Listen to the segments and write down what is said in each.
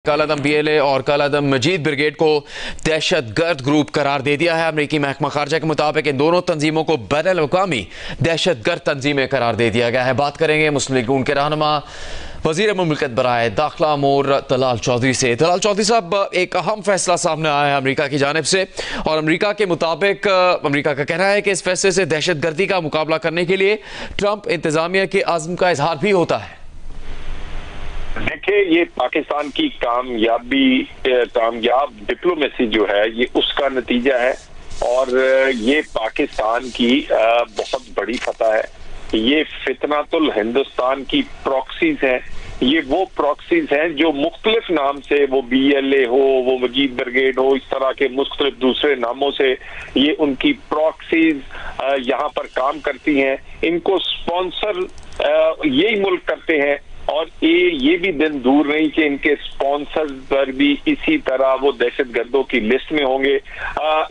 कालादम PLA और कालादम मजीद brigade को दहशतगर्द group करार दे दिया है। अमरीकी महकमा खारजा के मुताबिक इन दोनों तंजीमों को बैनुल-अक़वामी दहशतगर्द तंजीमें करार दे दिया गया है। बात करेंगे मुस्लिम लीग नून के रहनुमा वज़ीर मुमलिकत बराए दाखिला अमूर तलाल चौधरी से। तलाल चौधरी साहब, एक अहम फैसला सामने आया है अमरीका की जानिब से और अमरीका के मुताबिक अमरीका का कहना है कि इस फैसले से दहशतगर्दी का मुकाबला करने के लिए ट्रंप इंतजामिया के आज़म का इजहार भी होता है। देखिए, ये पाकिस्तान की कामयाब डिप्लोमेसी जो है ये उसका नतीजा है और ये पाकिस्तान की बहुत बड़ी फतह है। ये फितनातुल हिंदुस्तान की प्रॉक्सीज हैं। ये वो प्रॉक्सीज हैं जो मुख्तलिफ नाम से, वो BLA हो, वो मजीद ब्रिगेड हो, इस तरह के मुख्तलिफ दूसरे नामों से ये उनकी प्रॉक्सीज यहाँ पर काम करती हैं। इनको स्पॉन्सर यही मुल्क करते हैं और ये भी दिन दूर नहीं कि इनके स्पॉन्सर्स पर भी इसी तरह वो दहशतगर्दों की लिस्ट में होंगे।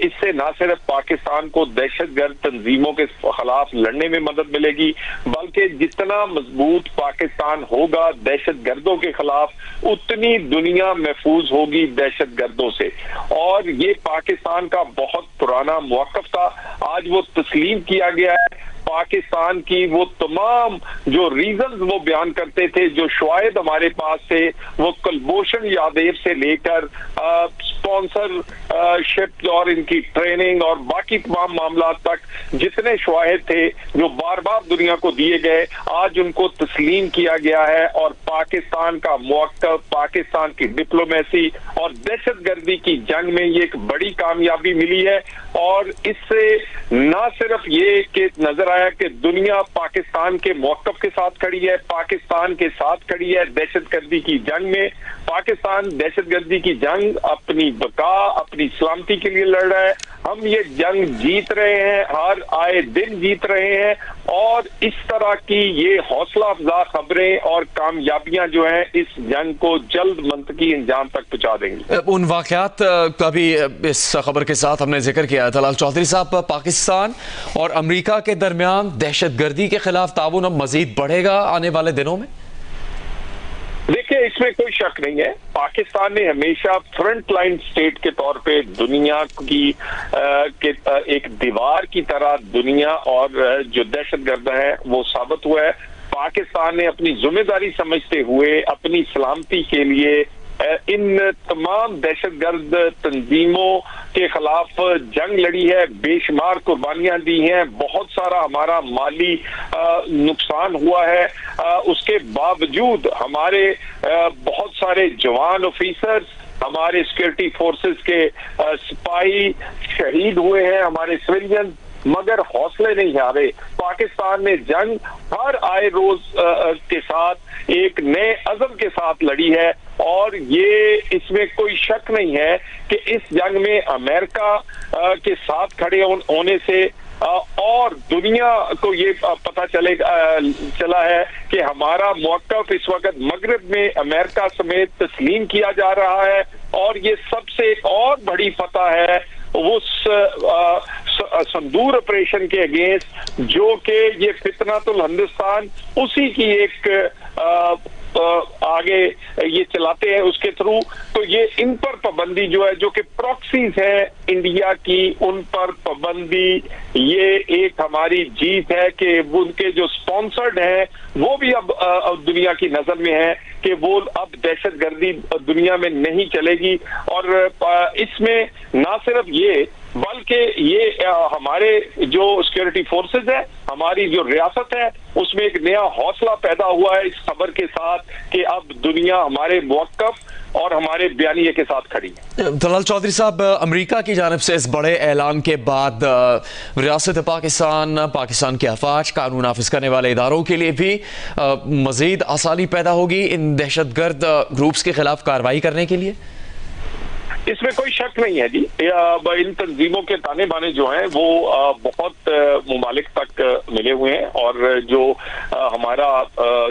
इससे ना सिर्फ पाकिस्तान को दहशतगर्द तंजीमों के खिलाफ लड़ने में मदद मिलेगी, बल्कि जितना मजबूत पाकिस्तान होगा दहशतगर्दों के खिलाफ, उतनी दुनिया महफूज होगी दहशतगर्दों से। और ये पाकिस्तान का बहुत पुराना मौक़िफ़ था, आज वो तस्लीम किया गया है। पाकिस्तान की वो तमाम जो रीजंस वो बयान करते थे, जो शवाहिद हमारे पास थे, वो कुलभूषण यादव से लेकर स्पॉन्सरशिप और इनकी ट्रेनिंग और बाकी तमाम मामला तक जितने शवाहिद थे जो बार बार दुनिया को दिए गए, आज उनको तस्लीम किया गया है। और पाकिस्तान का मौक़िफ़, पाकिस्तान की डिप्लोमेसी और दहशतगर्दी की जंग में ये एक बड़ी कामयाबी मिली है। और इससे ना सिर्फ ये कि नजर आया कि दुनिया पाकिस्तान के मौक़िफ़ के साथ खड़ी है, पाकिस्तान के साथ खड़ी है दहशतगर्दी की जंग में। पाकिस्तान दहशतगर्दी की जंग अपनी बका, अपनी सलामती के लिए लड़ रहा है। हम ये जंग जीत रहे हैं, हर आए दिन जीत रहे हैं। और इस तरह की ये हौसला अफजा खबरें और कामयाबियां जो हैं इस जंग को जल्द मंतकी अंजाम तक पहुंचा देंगी। उन वाकयात का भी इस खबर के साथ हमने जिक्र किया है। तलाल चौधरी साहब, पाकिस्तान और अमरीका के दरमियान दहशतगर्दी के खिलाफ ताउन अब मजीद बढ़ेगा आने वाले दिनों में? देखिए, इसमें कोई शक नहीं है, पाकिस्तान ने हमेशा फ्रंट लाइन स्टेट के तौर पे दुनिया की एक दीवार की तरह दुनिया और जो दहशतगर्द है वो साबित हुआ है। पाकिस्तान ने अपनी जिम्मेदारी समझते हुए अपनी सलामती के लिए इन तमाम दहशतगर्द तंजीमों के खिलाफ जंग लड़ी है, बेशुमार कुर्बानियां दी हैं, बहुत सारा हमारा माली नुकसान हुआ है। उसके बावजूद हमारे बहुत सारे जवान ऑफिसर्स, हमारे सिक्योरिटी फोर्सेस के सिपाही शहीद हुए हैं, हमारे सिविलियन, मगर हौसले नहीं हारे। पाकिस्तान ने जंग हर आए रोज के साथ एक नए अज़म के साथ लड़ी है और ये इसमें कोई शक नहीं है कि इस जंग में अमेरिका के साथ खड़े होने से और दुनिया को ये पता चला है कि हमारा मौक़िफ़ इस वक्त मगरिब में अमेरिका समेत तस्लीम किया जा रहा है। और ये सबसे एक और बड़ी फतह है उस संदूर ऑपरेशन के अगेंस्ट, जो कि ये फितनातुल हिंदुस्तान उसी की एक आगे ये चलाते हैं उसके थ्रू। तो ये इन पर पाबंदी जो है, जो कि प्रॉक्सीज है इंडिया की, उन पर पाबंदी ये एक हमारी जीत है कि उनके जो स्पॉन्सर्ड हैं वो भी अब दुनिया की नजर में है कि वो अब दहशतगर्दी दुनिया में नहीं चलेगी। और इसमें ना सिर्फ ये बल्कि ये हमारे जो सिक्योरिटी फोर्सेस है, हमारी जो रियासत है, उसमें एक नया हौसला पैदा हुआ है इस खबर के साथ कि अब दुनिया हमारे मौक़िफ़ और हमारे बयानिए के साथ खड़ी है। तलाल चौधरी साहब, अमरीका की जानिब से इस बड़े ऐलान के बाद रियासत पाकिस्तान के अफवाज, कानून नाफिज करने वाले इदारों के लिए भी मजीद आसानी पैदा होगी इन दहशतगर्द ग्रुप्स के खिलाफ कार्रवाई करने के लिए? इसमें कोई शक नहीं है जी। इन तंजीमों के ताने बाने जो हैं वो बहुत मुमालिक तक मिले हुए हैं, और जो हमारा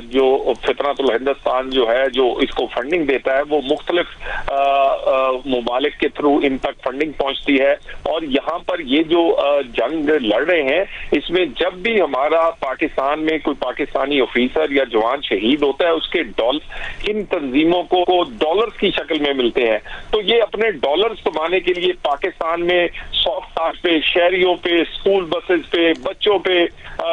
जो फितरतुल हिंदुस्तान जो है जो इसको फंडिंग देता है वो मुख्तलिफ मुमालिक के थ्रू इन तक फंडिंग पहुंचती है। और यहाँ पर ये जो जंग लड़ रहे हैं इसमें जब भी हमारा पाकिस्तान में कोई पाकिस्तानी ऑफिसर या जवान शहीद होता है उसके डॉलर इन तंजीमों को डॉलर्स की शक्ल में मिलते हैं। तो ये अपने डॉलर्स कमाने के लिए पाकिस्तान में सॉफ्टवेयर पे, शहरियों पे, स्कूल बसेस पे, बच्चों पे,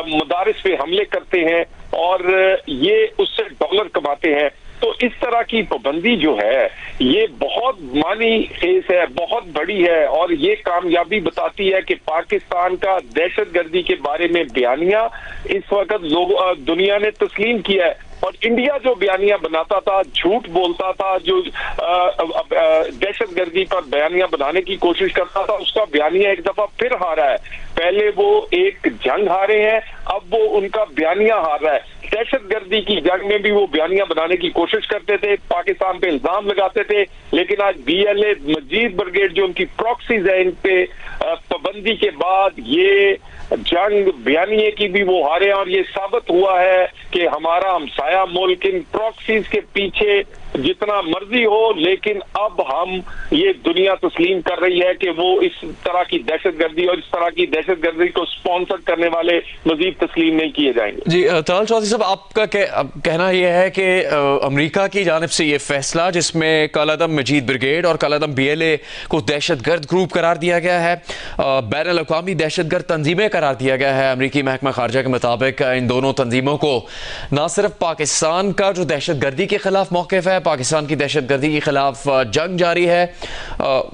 मदारिस पे हमले करते हैं और ये उससे डॉलर कमाते हैं। तो इस तरह की पाबंदी जो है ये बहुत मानी खेज है, बहुत बड़ी है, और ये कामयाबी बताती है कि पाकिस्तान का दहशतगर्दी के बारे में बयानिया इस वक्त लोग दुनिया ने तस्लीम किया है। और इंडिया जो बयानिया बनाता था, झूठ बोलता था, जो दहशतगर्दी पर बयानिया बनाने की कोशिश करता था, उसका बयानिया एक दफा फिर हारा है। पहले वो एक जंग हारे हैं, अब वो उनका बयानिया हार रहा है। दहशतगर्दी की जंग में भी वो बयानिया बनाने की कोशिश करते थे, पाकिस्तान पे इल्जाम लगाते थे, लेकिन आज BLA मजीद ब्रिगेड जो उनकी प्रॉक्सीज है इन पे पाबंदी के बाद ये जंग बयानिए की भी वो हारे, और ये साबित हुआ है कि हमारा हमसाया मुल्क इन प्रॉक्सीज के पीछे जितना मर्जी हो, लेकिन अब हम ये दुनिया तस्लीम कर रही है कि वो इस तरह की दहशतगर्दी और इस तरह की दहशतगर्दी को स्पॉन्सर करने वाले मजीद तस्लीम नहीं किए जाएंगे। जी तलाल चौधरी साहब, आपका कहना यह है कि अमेरिका की जानिब से ये फैसला जिसमें कालादम मजीद ब्रिगेड और कालादम BLA को दहशतगर्द ग्रुप करार दिया गया है, बैनुल अक़वामी दहशतगर्द तंजीमें करार दिया गया है, अमेरिकी महकमा खारजा के मुताबिक इन दोनों तंजीमों को न सिर्फ पाकिस्तान का जो दहशतगर्दी के खिलाफ मौक़िफ़ है, पाकिस्तान की दहशतगर्दी के खिलाफ जंग जारी है,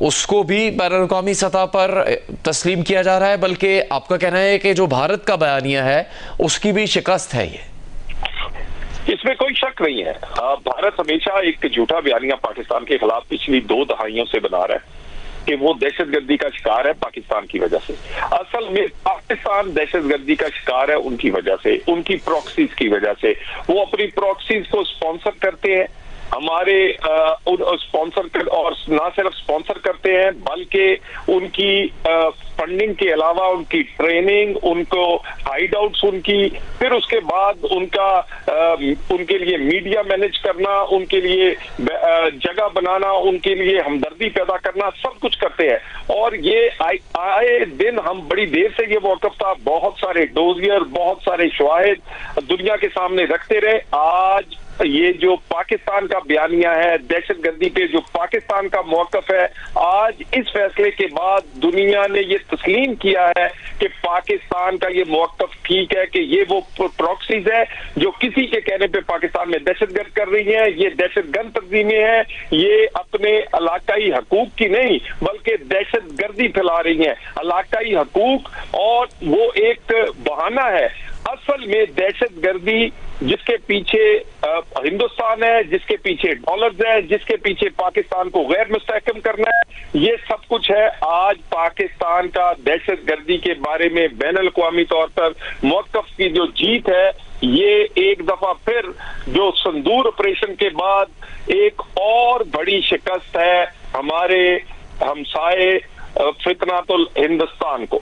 उसको भी बैनुल अक़वामी सतह पर तस्लीम किया जा रहा है, बल्कि आपका कहना है कि जो भारत का बयानिया है उसकी भी शिकस्त है। ये इसमें कोई शक नहीं है। भारत हमेशा एक झूठा बयानिया पाकिस्तान के खिलाफ पिछली 2 दहाइयों से बना रहा है कि वो दहशतगर्दी का शिकार है पाकिस्तान की वजह से। असल में पाकिस्तान दहशतगर्दी का शिकार है उनकी वजह से, उनकी प्रॉक्सीज की वजह से। वो अपनी प्रॉक्सीज को स्पॉन्सर करते हैं, हमारे स्पॉन्सर कर, और ना सिर्फ स्पॉन्सर करते हैं बल्कि उनकी फंडिंग के अलावा उनकी ट्रेनिंग, उनको हाइड आउट्स उनकी, फिर उसके बाद उनका उनके लिए मीडिया मैनेज करना, उनके लिए जगह बनाना, उनके लिए हमदर्दी पैदा करना, सब कुछ करते हैं। और ये आए दिन हम बड़ी देर से ये मौक़िफ़ था, बहुत सारे डोजियर, बहुत सारे शवाहिद दुनिया के सामने रखते रहे। आज ये जो पाकिस्तान का बयानिया है दहशतगर्दी पे, जो पाकिस्तान का मौक़िफ़ है, आज इस फैसले के बाद दुनिया ने ये तस्लीम किया है कि पाकिस्तान का ये मौक़िफ़ ठीक है, कि ये वो प्रॉक्सीज है जो किसी के कहने पे पाकिस्तान में दहशतगर्द कर रही है। ये दहशतगर्द तंजीमें हैं, ये अपने इलाकाई हकूक की नहीं बल्कि दहशतगर्दी फैला रही हैं, इलाकाई हकूक, और वो एक बहाना है। असल में दहशतगर्दी जिसके पीछे हिंदुस्तान है, जिसके पीछे डॉलर्स है, जिसके पीछे पाकिस्तान को गैर मुस्तहकम करना है, ये सब कुछ है। आज पाकिस्तान का दहशतगर्दी के बारे में बैनुल अक़वामी तौर पर मौक़िफ़ की जो जीत है, ये एक दफा फिर जो संदूर ऑपरेशन के बाद एक और बड़ी शिकस्त है हमारे हमसाए फितरतुल हिंदुस्तान को।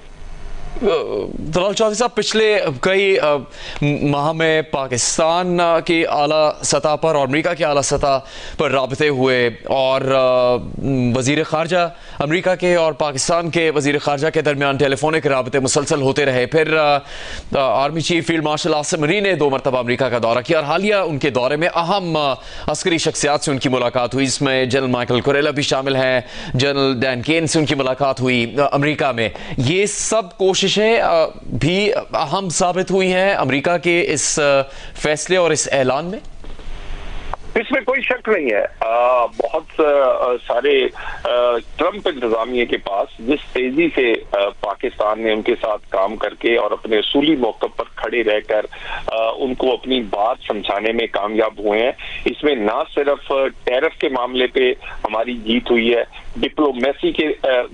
तलाल चौधरी साहब, पिछले कई माह में पाकिस्तान की आला सतह पर और अमेरिका की आला सतह पर राबते हुए, और वज़ीर ख़ारजा अमेरिका के और पाकिस्तान के वज़ीर ख़ारजा के दरमियान टेलीफोनिक राबते मुसलसल होते रहे। फिर army chief field marshal Asim money ने 2 मरतबा अमेरिका का दौरा किया, और हालिया उनके दौरे में अहम अस्करी शख्सियात से उनकी मुलाकात हुई। इसमें जनरल माइकल कुरेला भी शामिल हैं, जनरल डैन केन से उनकी मुलाकात हुई अमेरिका में। ये सब कोशिशें भी अहम साबित हुई हैं अमेरिका के इस फैसले और इस ऐलान में। इसमें कोई शक नहीं है। बहुत सारे ट्रंप इंतजामिया के पास जिस तेजी से पाकिस्तान ने उनके साथ काम करके और अपने असूली मौक़िफ़ पर खड़े रहकर उनको अपनी बात समझाने में कामयाब हुए हैं, इसमें ना सिर्फ टैरिफ के मामले पे हमारी जीत हुई है, डिप्लोमेसी के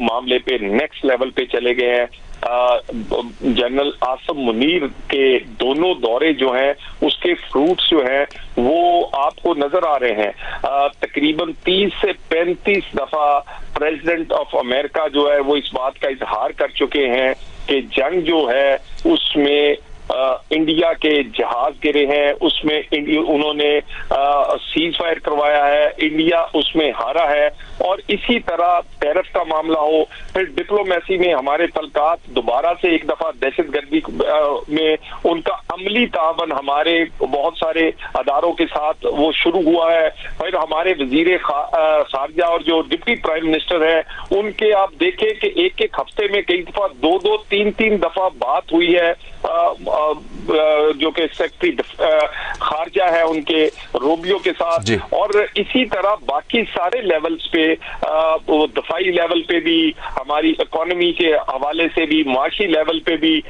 मामले पे नेक्स्ट लेवल पे चले गए हैं। जनरल आसिम मुनीर के दोनों दौरे जो हैं उसके फ्रूट्स जो हैं वो आपको नजर आ रहे हैं। तकरीबन 30 से 35 दफा प्रेसिडेंट ऑफ अमेरिका जो है वो इस बात का इजहार कर चुके हैं कि जंग जो है उसमें इंडिया के जहाज गिरे हैं, उसमें उन्होंने सीज फायर करवाया है, इंडिया उसमें हारा है। और इसी तरह टैरिफ का मामला हो, फिर डिप्लोमेसी में हमारे तलकात दोबारा से एक दफा दहशतगर्दी में उनका अमली तावन हमारे बहुत सारे अदारों के साथ वो शुरू हुआ है। फिर हमारे वजीर खारजा और जो डिप्टी प्राइम मिनिस्टर है उनके आप देखें कि एक एक हफ्ते में कई दफा दो तीन दफा बात हुई है जो कि सेक्रेटरी खारजा है उनके रोबियो के साथ। और इसी तरह बाकी सारे लेवल्स पे वो दफाई लेवल पे भी, हमारी इकोनॉमी के हवाले से भी, माशी लेवल पे भी